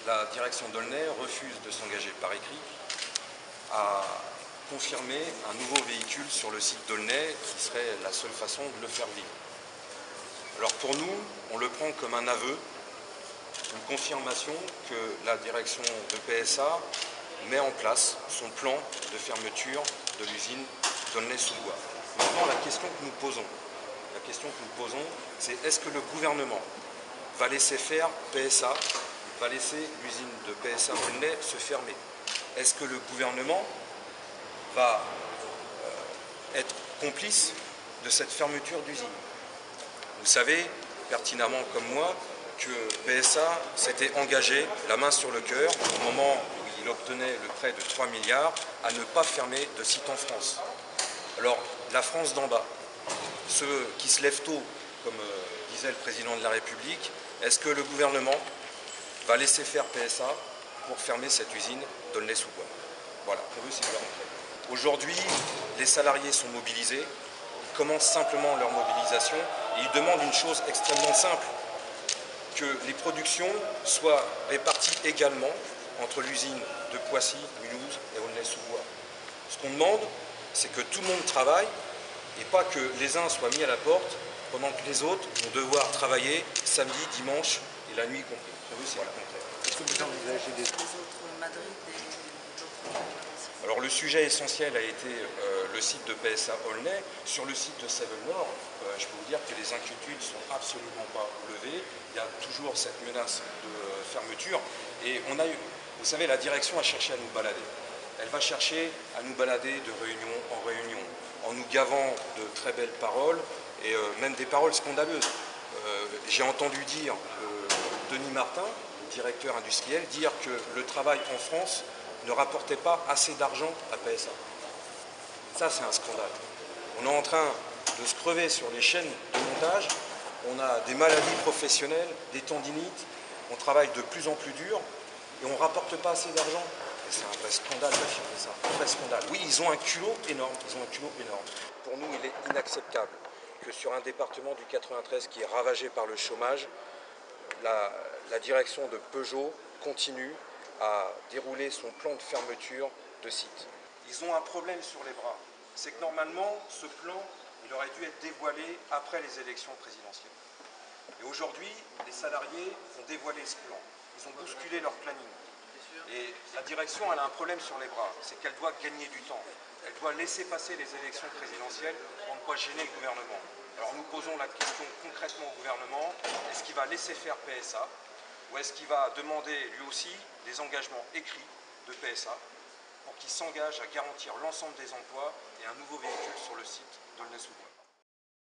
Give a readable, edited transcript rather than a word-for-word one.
La direction d'Aulnay refuse de s'engager par écrit à confirmer un nouveau véhicule sur le site d'Aulnay qui serait la seule façon de le faire vivre. Alors pour nous, on le prend comme un aveu, une confirmation que la direction de PSA met en place son plan de fermeture de l'usine d'Aulnay-sous-Bois. Maintenant, la question que nous posons, c'est est-ce que le gouvernement va laisser faire PSA, va laisser l'usine de PSA Aulnay se fermer? Est-ce que le gouvernement va être complice de cette fermeture d'usine? Vous savez pertinemment comme moi que PSA s'était engagé, la main sur le cœur, au moment où il obtenait le prêt de 3 milliards, à ne pas fermer de site en France. Alors, la France d'en bas, ceux qui se lèvent tôt, comme disait le président de la République, est-ce que le gouvernement va laisser faire PSA pour fermer cette usine d'Aulnay-sous-Bois? Voilà, pour eux, c'est clair. Aujourd'hui, les salariés sont mobilisés, ils commencent simplement leur mobilisation et ils demandent une chose extrêmement simple, que les productions soient réparties également entre l'usine de Poissy, Mulhouse et Aulnay-sous-Bois. Ce qu'on demande, c'est que tout le monde travaille et pas que les uns soient mis à la porte pendant que les autres vont devoir travailler samedi, dimanche et la nuit compris. Pour eux, c'est le contraire. Est-ce que vous envisagez des autres Madrid Alors le sujet essentiel a été le site de PSA Aulnay. Sur le site de Seven Nord, je peux vous dire que les inquiétudes ne sont absolument pas levées. Il y a toujours cette menace de fermeture. Et on a eu, vous savez, la direction a cherché à nous balader. Elle va chercher à nous balader de réunion en réunion, en nous gavant de très belles paroles et même des paroles scandaleuses. J'ai entendu dire Denis Martin, le directeur industriel, dire que le travail en France ne rapportait pas assez d'argent à PSA. Ça, c'est un scandale. On est en train de se crever sur les chaînes de montage, on a des maladies professionnelles, des tendinites, on travaille de plus en plus dur et on ne rapporte pas assez d'argent. Et c'est un vrai scandale d'affirmer ça, un vrai scandale. Oui, ils ont un culot énorme, Pour nous, il est inacceptable que sur un département du 93 qui est ravagé par le chômage, la direction de Peugeot continue à dérouler son plan de fermeture de site. Ils ont un problème sur les bras. C'est que normalement, ce plan, il aurait dû être dévoilé après les élections présidentielles. Et aujourd'hui, les salariés ont dévoilé ce plan. Ils ont bousculé leur planning. Et la direction, elle a un problème sur les bras. C'est qu'elle doit gagner du temps. Elle doit laisser passer les élections présidentielles pour ne pas gêner le gouvernement. Alors nous posons la question concrètement au gouvernement, est-ce qu'il va laisser faire PSA ou est-ce qu'il va demander lui aussi des engagements écrits de PSA pour qu'il s'engage à garantir l'ensemble des emplois et un nouveau véhicule sur le site d'Aulnay-sous-Bois.